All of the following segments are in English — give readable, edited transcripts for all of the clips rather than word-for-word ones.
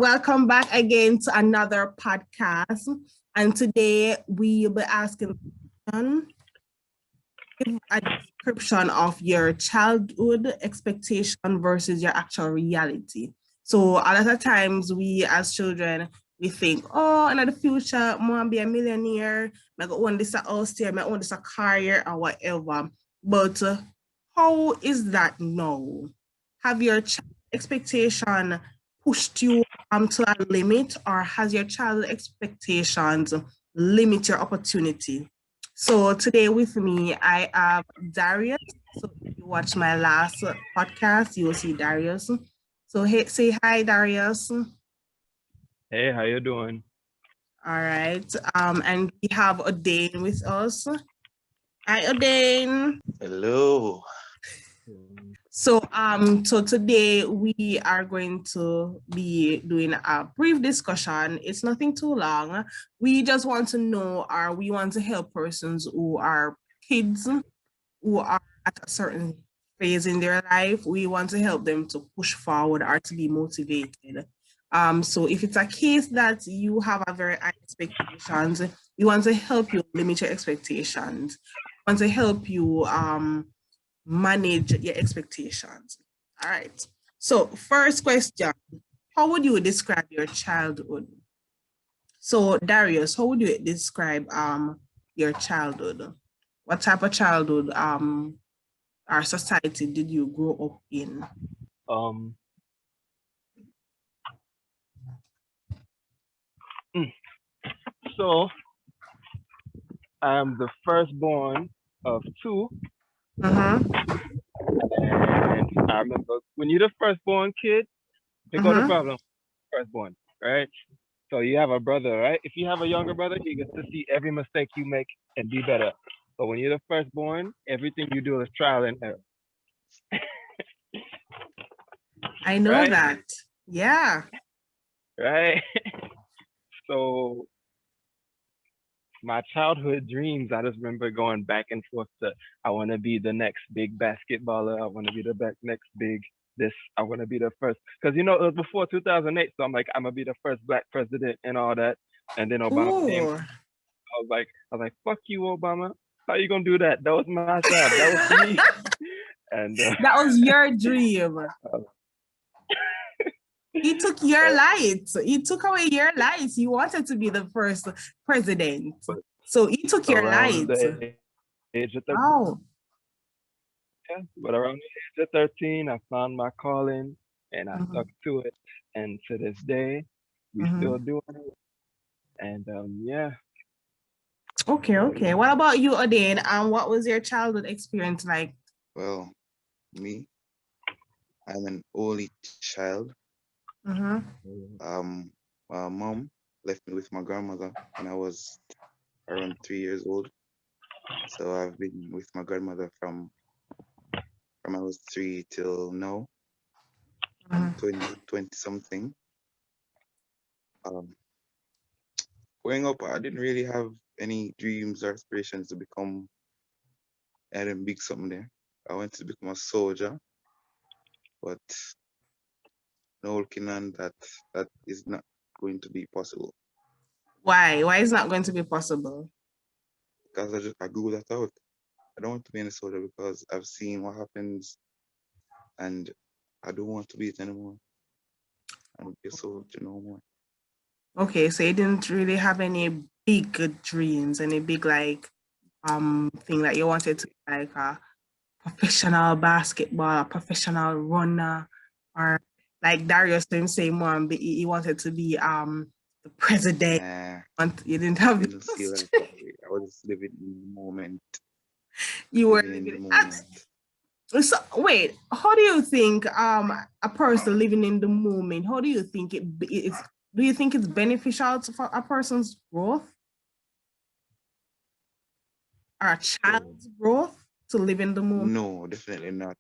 welcome back again to another podcast. And today we'll be asking give a description of your childhood expectation versus your actual reality. So a lot of times we as children we think, oh, in the future, I want to be a millionaire, I go own this house here, I own this a car here or whatever. But how is that now? Have your expectation pushed you to a limit, or has your child expectations limit your opportunity? So today with me, I have Darius. So if you watch my last podcast, you will see Darius. So hey, say hi, Darius. Hey, how you doing? All right. And we have Odane with us. Hi, Odane. Hello. So today we are going to be doing a brief discussion. It's nothing too long. We just want to know, or we want to help persons who are kids who are at a certain phase in their life. We want to help them to push forward or to be motivated. So if it's a case that you have a very high expectations, we want to help you limit your expectations. We want to help you manage your expectations. All right. So first question, how would you describe your childhood? So Darius, how would you describe your childhood? What type of childhood our society did you grow up in? So I'm the firstborn of two. And I remember when you're the firstborn kid, they got the problem. Firstborn, right? So you have a brother, right? If you have a younger brother, he gets to see every mistake you make and be better. But when you're the firstborn, everything you do is trial and error. I know right? that. Yeah. Right? So my childhood dreams, I just remember going back and forth to, I want to be the next big basketballer. I want to be the next big this. I want to be the first. Because, it was before 2008. So I'm like, I'm going to be the first black president and all that. And then Obama came. I was like, fuck you, Obama. How you going to do that? That was my job. That was me. And that was your dream. He took your lights. He took away your lights. You wanted to be the first president. So he took your lights. Wow. Yeah, but around the age of 13, I found my calling and I stuck to it. And to this day, we still doing it. And yeah. Okay. What about you, Odane? What was your childhood experience like? Well, me, I'm an only child. My mom left me with my grandmother when I was around 3 years old. So I've been with my grandmother from I was 3 till now. I'm 20 something. Growing up, I didn't really have any dreams or aspirations to become anything big something there. I wanted to become a soldier, but now looking on that is not going to be possible. Why? Why is not going to be possible? Because I grew that out. I don't want to be in a soldier because I've seen what happens and I don't want to be it anymore. I don't be a soldier no more. Okay, so you didn't really have any big dreams, any big thing that you wanted to be like a professional basketball, a professional runner, or like Darius the same one, but he wanted to be the president. You didn't have I didn't see that. I was living in the moment. You were living in the moment. So wait, how do you think a person living in the moment, how do you think it is? Do you think it's beneficial for a person's growth or a child's growth to live in the moment? No, definitely not.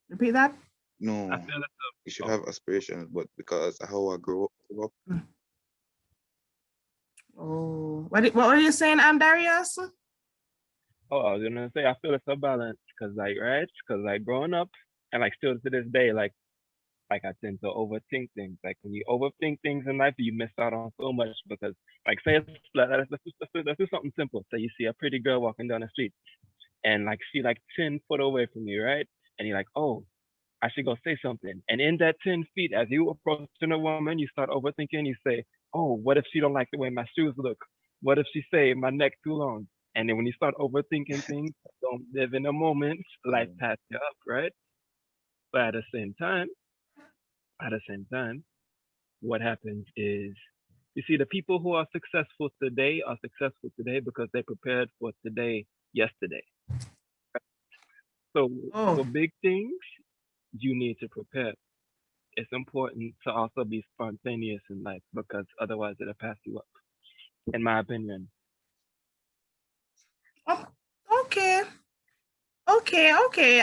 Repeat that? No, you should have aspirations, but because of how I grew up. Oh, what were you saying, Darius? Oh, I was gonna say I feel it's a balance because growing up and still to this day, like I tend to overthink things. Like when you overthink things in life, you miss out on so much because, like, say let's do something simple. Say you see a pretty girl walking down the street, and like she like 10 foot away from you, right? And you're like, oh, I should go say something. And in that 10 feet, as you approaching a woman, you start overthinking. You say, oh, what if she don't like the way my shoes look? What if she say my neck too long? And then when you start overthinking things, don't live in the moment. Life passes you up, right? But at the same time, what happens is, you see, the people who are successful today because they prepared for today yesterday. So Oh, for big things, you need to prepare. It's important to also be spontaneous in life because otherwise it'll pass you up, in my opinion. oh, okay. Okay.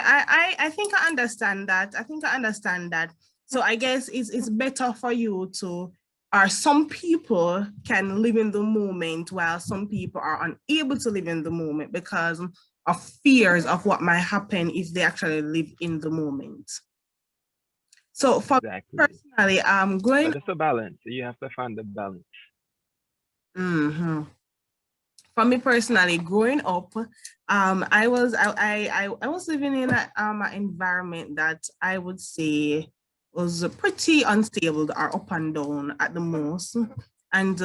I think I understand that. So I guess it's better for you to, or some people can live in the moment while some people are unable to live in the moment because of fears of what might happen if they actually live in the moment. So for me Exactly. personally, growing. But it's a balance. You have to find the balance. Mhm. For me personally, growing up, I was living in an environment that I would say was pretty unstable or up and down at the most. And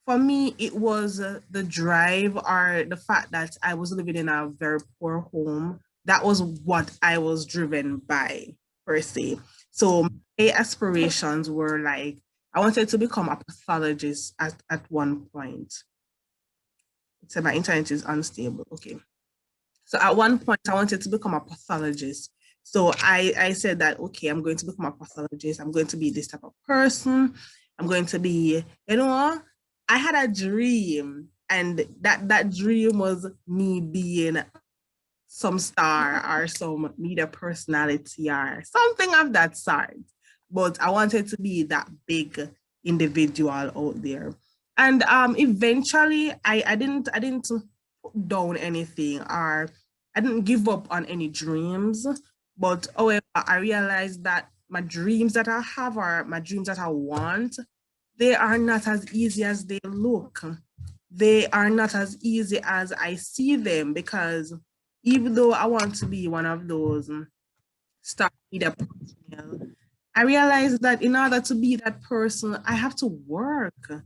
for me, it was the drive or the fact that I was living in a very poor home. That was what I was driven by, per se. So my aspirations were like, I wanted to become a pathologist at one point. So my internet is unstable. Okay. So at one point, I wanted to become a pathologist. So I said that, okay, I'm going to become a pathologist. I'm going to be this type of person. I'm going to be, I had a dream, and that dream was me being some star or some media personality or something of that sort. But I wanted to be that big individual out there. And eventually I didn't put down anything, or I didn't give up on any dreams. But however, I realized that my dreams that I have, or my dreams that I want, they are not as easy as they look. They are not as easy as I see them, because even though I want to be one of those star media personnel, I realized that in order to be that person, I have to work.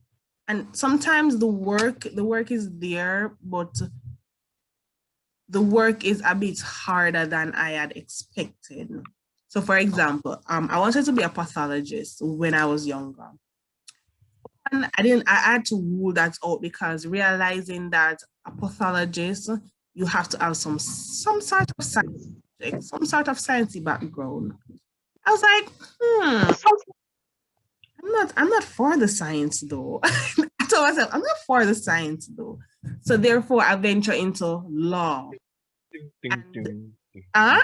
And sometimes the work is there, but the work is a bit harder than I had expected. So for example, I wanted to be a pathologist when I was younger. And I had to rule that out, because realizing that a pathologist, you have to have some sort of science subject, some sort of sciencey background. I was like, I'm not for the science though. I told myself, I'm not for the science though. So therefore I venture into law. Ding, And ding, ding, uh,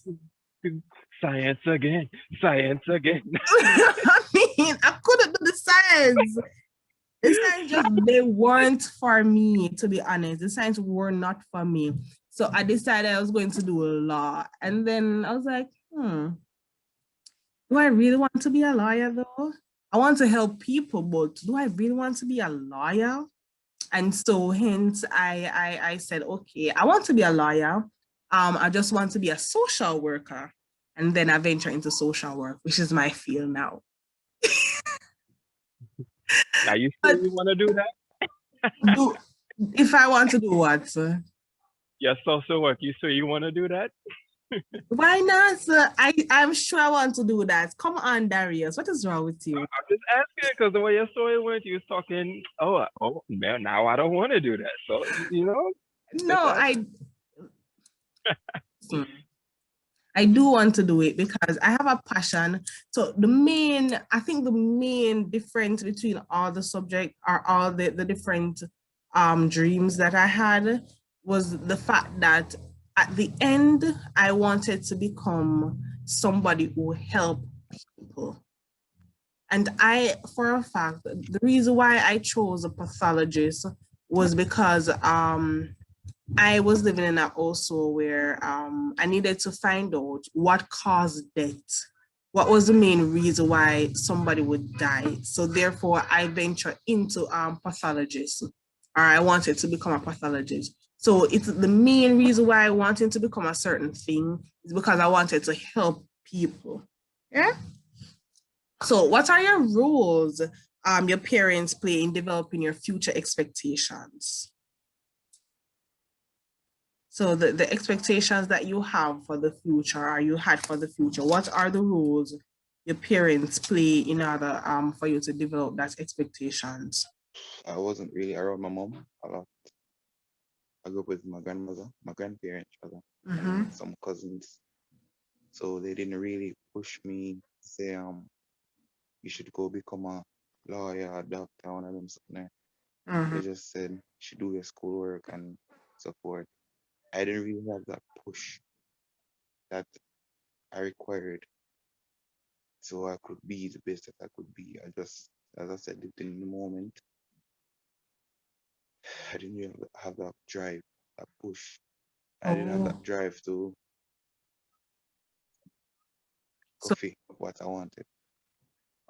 ding, ding. Science again. Science again. I mean, I couldn't do the science. The science just, they weren't for me, to be honest. The science were not for me. So I decided I was going to do law. And then I was like, do I really want to be a lawyer though? I want to help people, but do I really want to be a lawyer? And so hence I said, okay, I want to be a lawyer. I just want to be a social worker. And then I venture into social work, which is my field now. Now you But sure you want to do that? do, if I want to do what, sir? Yes, social work. You sure you want to do that? Why not, sir? I'm sure I want to do that. Come on, Darius. What is wrong with you? I'm just asking because the way your story went, you was talking. Oh, man, now I don't want to do that. So No, I do want to do it because I have a passion. So I think the main difference between all the subject, or all the different dreams that I had, was the fact that at the end, I wanted to become somebody who helped people. And for a fact, the reason why I chose a pathologist was because I was living in a also where I needed to find out what caused death what was the main reason why somebody would die. So therefore, I venture into pathologist, or I wanted to become a pathologist. So it's the main reason why I wanted to become a certain thing is because I wanted to help people. Yeah. So what are your roles your parents play in developing your future expectations? So the expectations that you have for the future or you had for the future, what are the roles your parents play in order for you to develop that expectations? I wasn't really around my mom a lot. I grew up with my grandmother, my grandparents, rather, and some cousins. So they didn't really push me to say, you should go become a lawyer, a doctor, one of them something. They just said, you should do your schoolwork and support. I didn't really have that push that I required so I could be the best that I could be. I just, as I said, lived in the moment. I didn't really have that drive, that push. I didn't have that drive to So coffee what I wanted.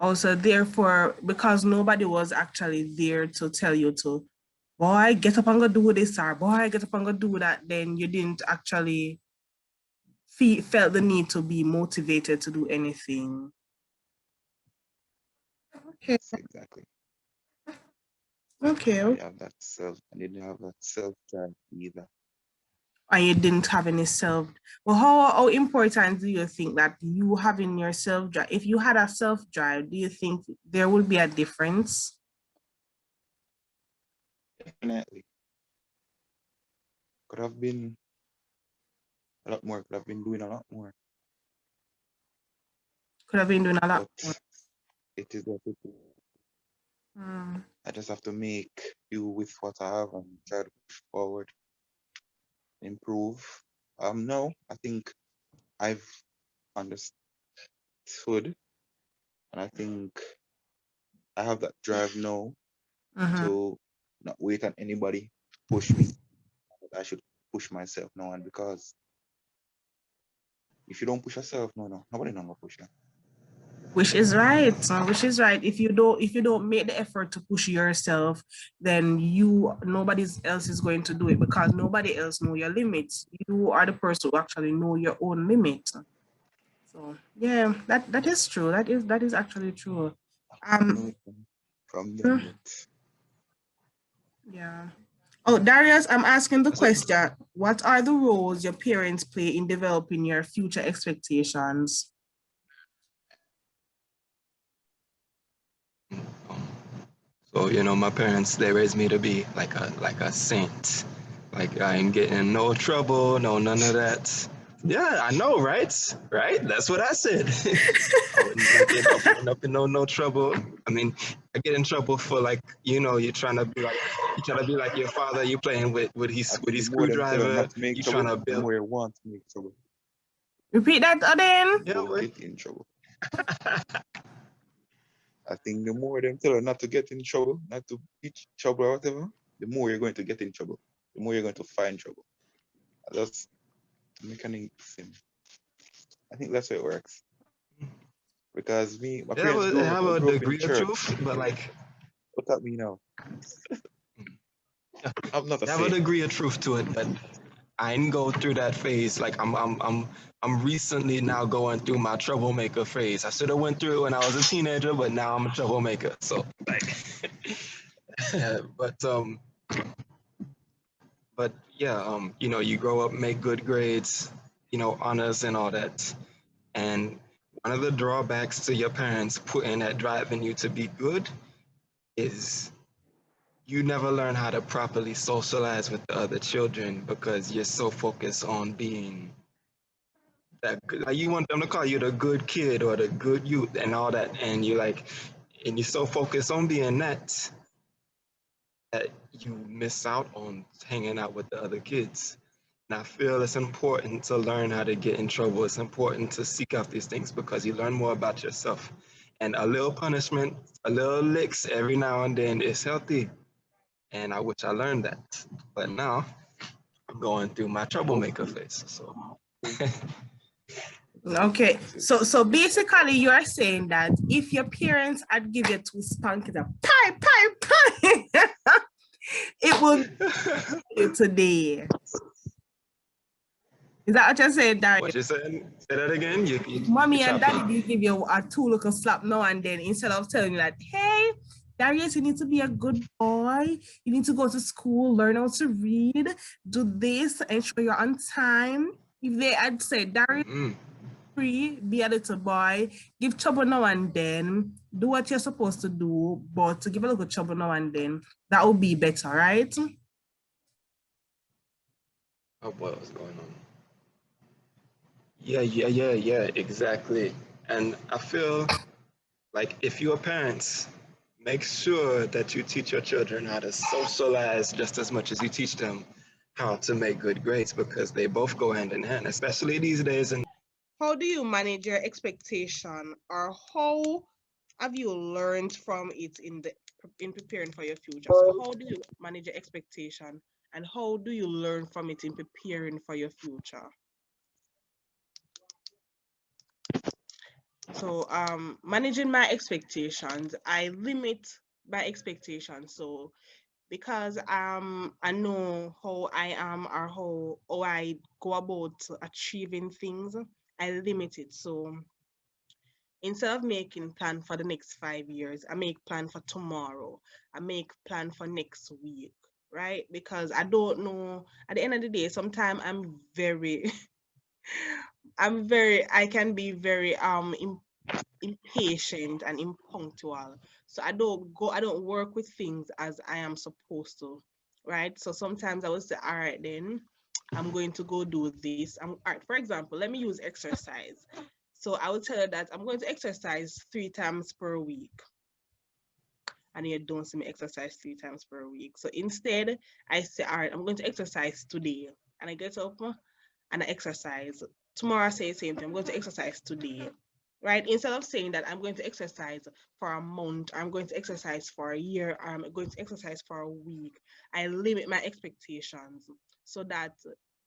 also therefore, because nobody was actually there to tell you to, boy, get up and go do this, or boy, get up and go do that, then you didn't actually felt the need to be motivated to do anything. Okay. Yes, exactly. Okay. I didn't have that self drive either. And you didn't have any self. Well, how important do you think that you having your self drive? If you had a self drive, do you think there would be a difference? Definitely. Could have been a lot more, could have been doing a lot more. Could have been doing a lot more. But it is what it is. I just have to make do with what I have and try to push forward, improve. No, I think I've understood, and I think I have that drive now to not wait on anybody to push me. I should push myself now, and because if you don't push yourself, nobody gonna push you. Which is right. Which is right. If you don't make the effort to push yourself, then nobody else is going to do it because nobody else know your limits. You are the person who actually know your own limits. So yeah, that is true. That is actually true. From them, yeah. Oh, Darius, I'm asking the question. What are the roles your parents play in developing your future expectations? So, you know, my parents, they raised me to be like a saint. Like I ain't getting in no trouble, none of that. Yeah, I know, right? Right? That's what I said. I wouldn't get up in no trouble. I mean, I get in trouble for like, you know, you're trying to be like your father, you playing with his screwdriver, not to make you trouble, trying to build. the more you want to make trouble. Repeat that again. Yeah, get in trouble. I think the more them tell you not to get in trouble, not to be trouble or whatever, the more you're going to get in trouble. The more you're going to find trouble. That's the mechanism. I think that's how it works. Because my parents have a grew up degree in church. of truth, but like, What that mean now? I'm not a have a degree of truth to it, but I didn't go through that phase. Like I'm recently now going through my troublemaker phase. I should have went through it when I was a teenager, but now I'm a troublemaker. So like, but yeah, you know, you grow up, make good grades, you know, honors and all that. And one of the drawbacks to your parents putting that drive in you to be good is you never learn how to properly socialize with the other children because you're so focused on being that good. Like you want them to call you the good kid or the good youth and all that, and you're so focused on being that you miss out on hanging out with the other kids. And I feel it's important to learn how to get in trouble. It's important to seek out these things because you learn more about yourself. And a little punishment, a little licks every now and then is healthy. And I wish I learned that. But now I'm going through my troublemaker phase. So Okay, so basically you are saying that if your parents had give you 2 spankings, a pie, it will be today. Is that what you're saying, Darius? What you saying? Say that again. You Mommy and chopped daddy up. did give you a 2 little slap now and then instead of telling you that, hey, Darius, you need to be a good boy. You need to go to school, learn how to read, do this, ensure you're on time. If they had said, Darius, free, be a little boy, give trouble now and then, do what you're supposed to do, but to give a little trouble now and then, that would be better, right? Oh boy, what's going on? Yeah, exactly. And I feel like if you're parents, make sure that you teach your children how to socialize just as much as you teach them how to make good grades, because they both go hand in hand, especially these days. And how do you manage your expectation, or how have you learned from it in preparing for your future? So how do you manage your expectation, and how do you learn from it in preparing for your future? So managing my expectations, I limit my expectations. So because I know how I am, or how I go about achieving things, I limit it. So instead of making plan for the next 5 years, I make plan for tomorrow. I make plan for next week, right? Because I don't know, at the end of the day, sometimes I can be very impatient and impunctual. So I don't work with things as I am supposed to, right? So sometimes I would say, all right, then I'm going to go do this. All right, for example, let me use exercise. So I would tell her that I'm going to exercise 3 times per week. And you don't see me exercise 3 times per week. So instead, I say, all right, I'm going to exercise today. And I get up and I exercise. Tomorrow I say the same thing. I'm going to exercise today. Right? Instead of saying that I'm going to exercise for a month, I'm going to exercise for a year, or I'm going to exercise for a week, I limit my expectations so that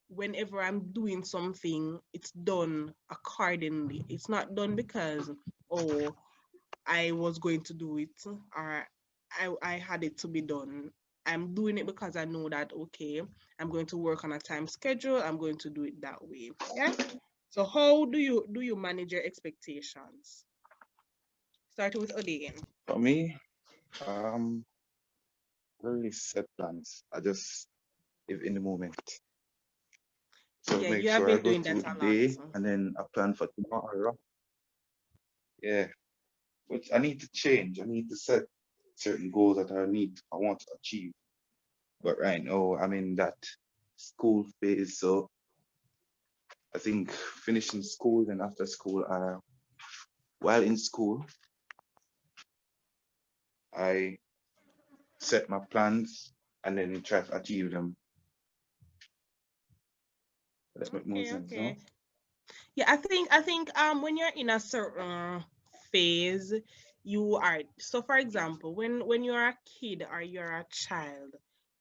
whenever I'm doing something, it's done accordingly. It's not done because, oh, I was going to do it, or I had it to be done. I'm doing it because I know that, okay, I'm going to work on a time schedule. I'm going to do it that way. Yeah. So how do you manage your expectations? Starting with Odin. For me, really set plans. I just live in the moment. So Yeah, make you have sure I been go doing that through a the lot. day So. and then I plan for tomorrow. Yeah. Which I need to change. I need to set certain goals that I want to achieve. But right now I'm in that school phase. So I think finishing school and after school, while in school, I set my plans and then try to achieve them. Let's make more sense, no? Yeah, I think when you're in a certain phase, you are, so for example, when you're a kid or you're a child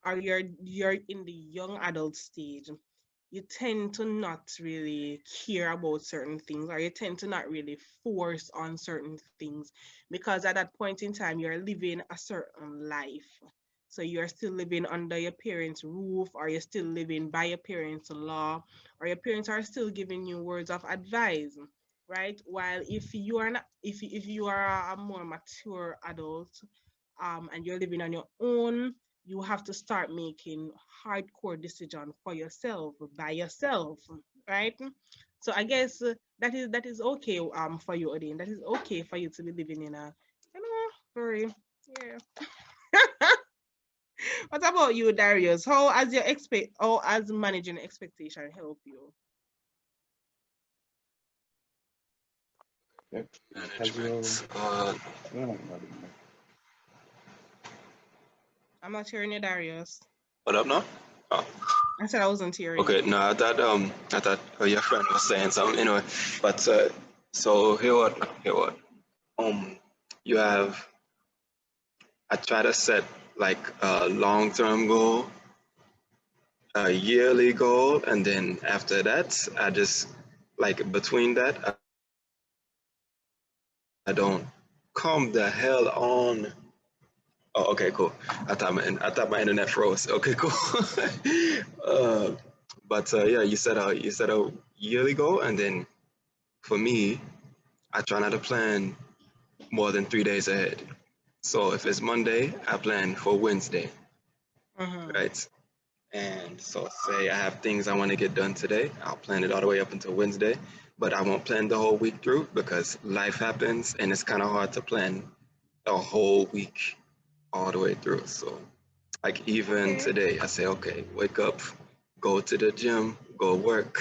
or you're in the young adult stage, you tend to not really care about certain things, or you tend to not really force on certain things, because at that point in time you're living a certain life. So you're still living under your parents' roof, or you're still living by your parents' law, or your parents are still giving you words of advice, right? While if you are not, if you are a more mature adult, and you're living on your own, you have to start making hardcore decision for yourself, by yourself, right? So I guess that is okay for you, Odin. That is okay for you to be living in a, very, yeah. What about you, Darius? How has your as managing expectation help you? Yep. management. I'm not hearing you, Darius. What up now? Oh. I said I wasn't hearing Okay, you. no, I thought your friend was saying something anyway. But so here what? You have, I try to set like a long-term goal, a yearly goal, and then after that, I just like between that, I don't come the hell on. Oh, okay, cool. I thought my internet froze. Okay, cool. uh, but yeah, you said a yearly goal, and then for me, I try not to plan more than 3 days ahead. So if it's Monday, I plan for Wednesday, Mhm. right? And so say I have things I want to get done today, I'll plan it all the way up until Wednesday, but I won't plan the whole week through because life happens and it's kind of hard to plan a whole week all the way through. So like even Okay. today, I say, okay, wake up, go to the gym, go work,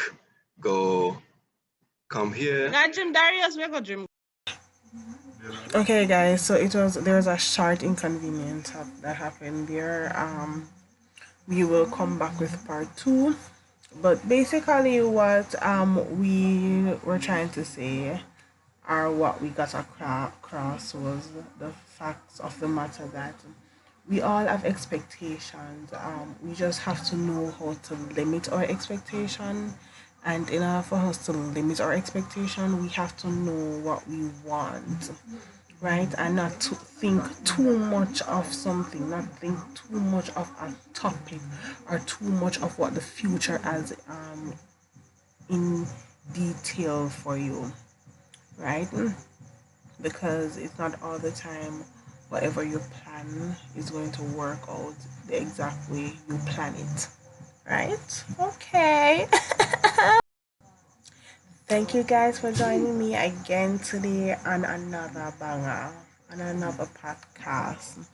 go come here. Got Jim Darius, we got Jim. Okay, guys. So there was a short inconvenience that happened there. We will come back with part 2. But basically, what we were trying to say, or what we got across, was the facts of the matter that we all have expectations. We just have to know how to limit our expectation. And in order for us to limit our expectation, we have to know what we want, right? And not to think too much of something, not think too much of a topic or too much of what the future has in detail for you, right? Because it's not all the time whatever you plan is going to work out the exact way you plan it, right? Okay. Thank you guys for joining me again today on another banger, on another podcast.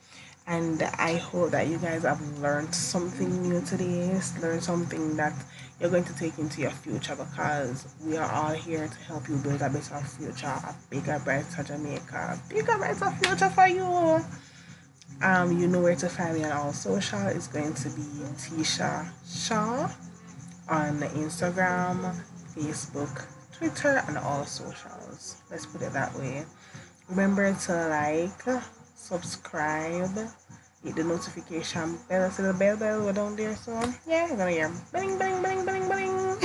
And I hope that you guys have learned something new today, learned something that you're going to take into your future, because we are all here to help you build a better future, a bigger, brighter Jamaica, a bigger, brighter future for you. You know where to find me on all social. It's going to be Tisha Shaw on Instagram, Facebook, Twitter, and all socials. Let's put it that way. Remember to like, subscribe, hit the notification bell. See the bell go down there. So yeah, you're gonna hear bling bling bling bling bling.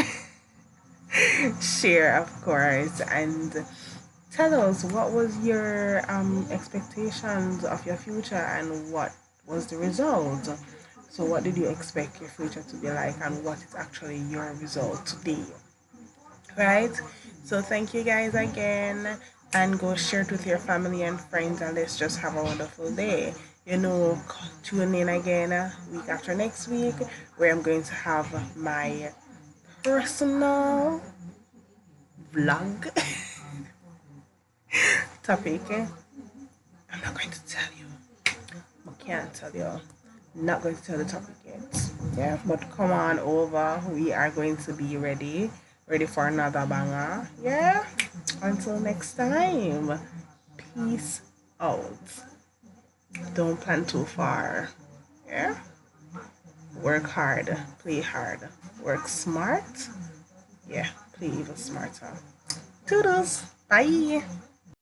Share, of course, and tell us what was your expectations of your future and what was the result. So what did you expect your future to be like, and what is actually your result today? Right? So thank you guys again, and go share it with your family and friends, and let's just have a wonderful day. Tune in again week after next week, where I'm going to have my personal vlog topic. I'm not going to tell you. I can't tell you. Not going to tell the topic yet. Yeah, but come on over. We are going to be ready for another banger. Yeah. Until next time. Peace out. Don't plan too far. Yeah. Work hard. Play hard. Work smart. Yeah. Play even smarter. Toodles. Bye.